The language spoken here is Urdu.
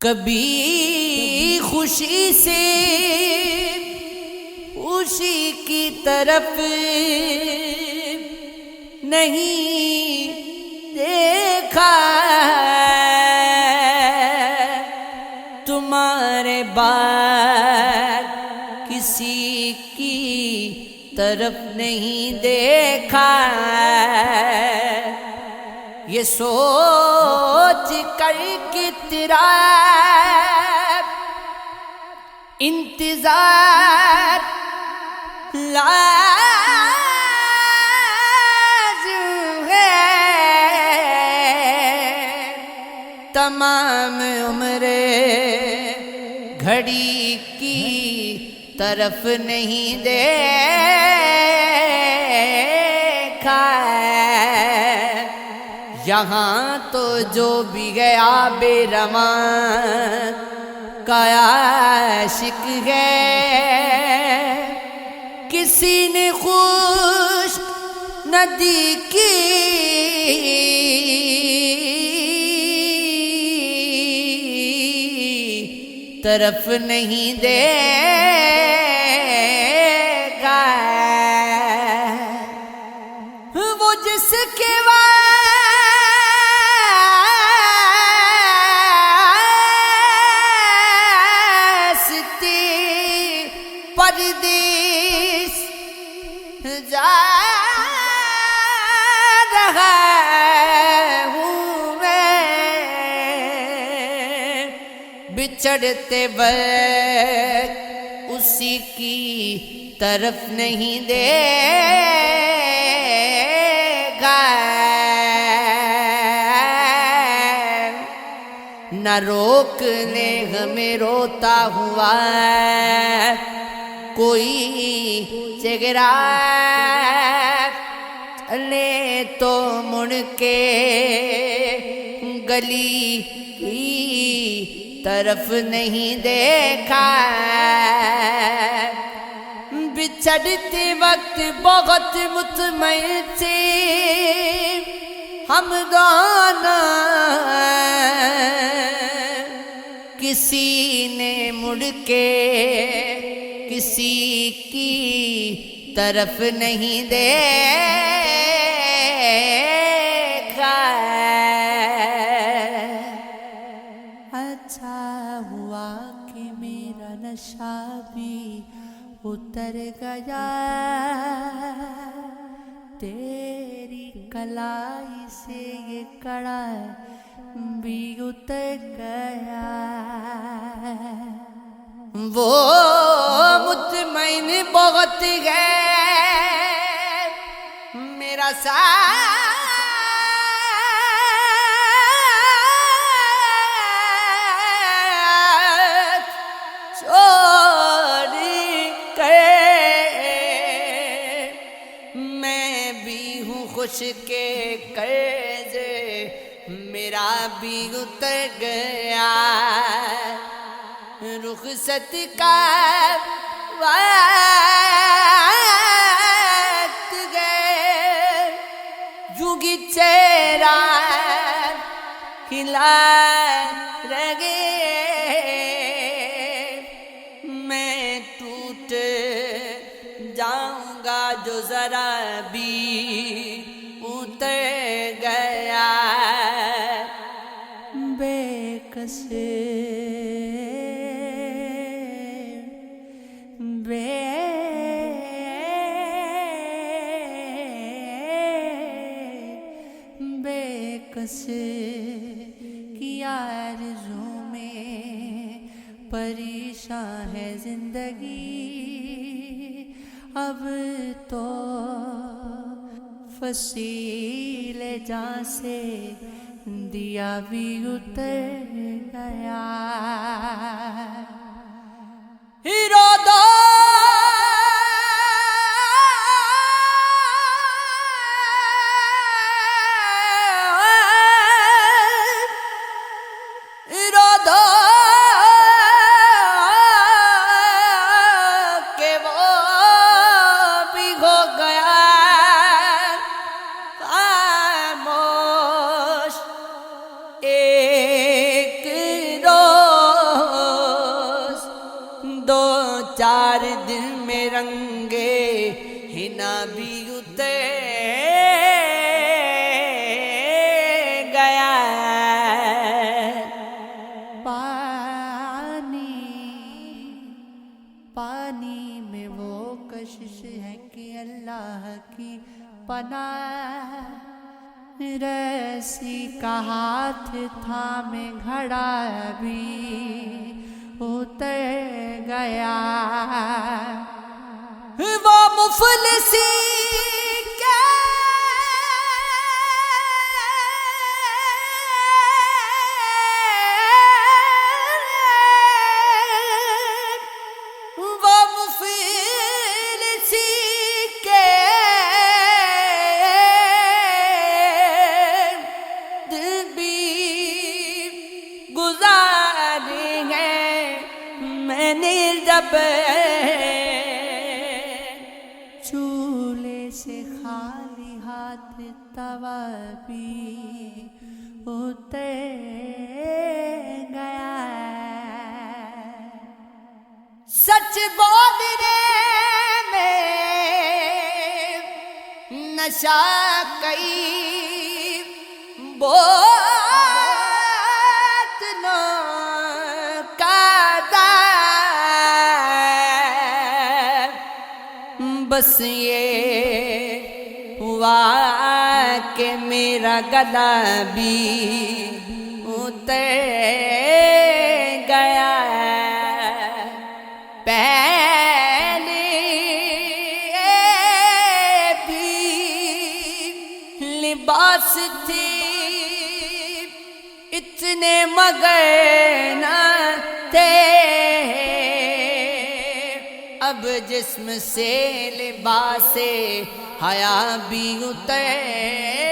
کبھی خوشی سے خوشی کی طرف نہیں دیکھا، تمہارے بعد کسی کی طرف نہیں دیکھا، یہ سوچ کر کہ تیرا انتظار لازم ہے، تمام عمر گھڑی کی طرف نہیں دیکھا، یہاں تو جو بھی گیا بے رواں کا عاشق ہے، کسی نے خشک ندی کی طرف نہیں دیکھا، وہ جس کے پردیس جا رہا ہوں میں، بچھڑتے وقت اسی کی طرف نہیں دیکھا، نہ روکنے ہمیں روتا ہوا کوئی چہرہ، چلے تو مڑ کے گلی کی طرف نہیں دیکھا، بچھڑتے وقت بہت مطمئن تھے ہم دونوں، کسی نے مڑ کے کسی کی طرف نہیں دیکھا، اچھا ہوا کہ میرا نشہ بھی اتر گیا، تیری کلائی سے یہ کڑا بھی اتر گیا، وہ مطمئن بہت ہے میرا ساتھ چھوڑ کے، میں بھی ہوں خوش کے قرض میرا بھی اتر گیا، رخصت کا وقت گئے، یوں ہی چہرہ کھلا رہ گئے، میں ٹوٹ جاؤں گا جو ذرا بھی اتر گیا، بے کس بے کس کی آرزوں میں پریشان ہے زندگی، اب تو فصیل جاں سے دیا بھی اتر گیا، ہیرو دو کہ وہ بھی ہو گیا خاموش، ایک بار دل میں رنگے ہنا بھی اتر گیا پانی میں وہ کشش ہے کہ اللہ کی پناہ رسی کا ہاتھ تھامے گھڑا بھی اتر گیا وہ مفلسی جب چولہے سے خالی ہاتھ توا بھی اتر گیا سچ بولنے میں نشہ کئی بس یہ ہوا کہ میرا گلا بھی اتر گیا پہلے بھی لباس تھی اتنے مگر نہ تھے اب جسم سے لباس حیا بھی اتر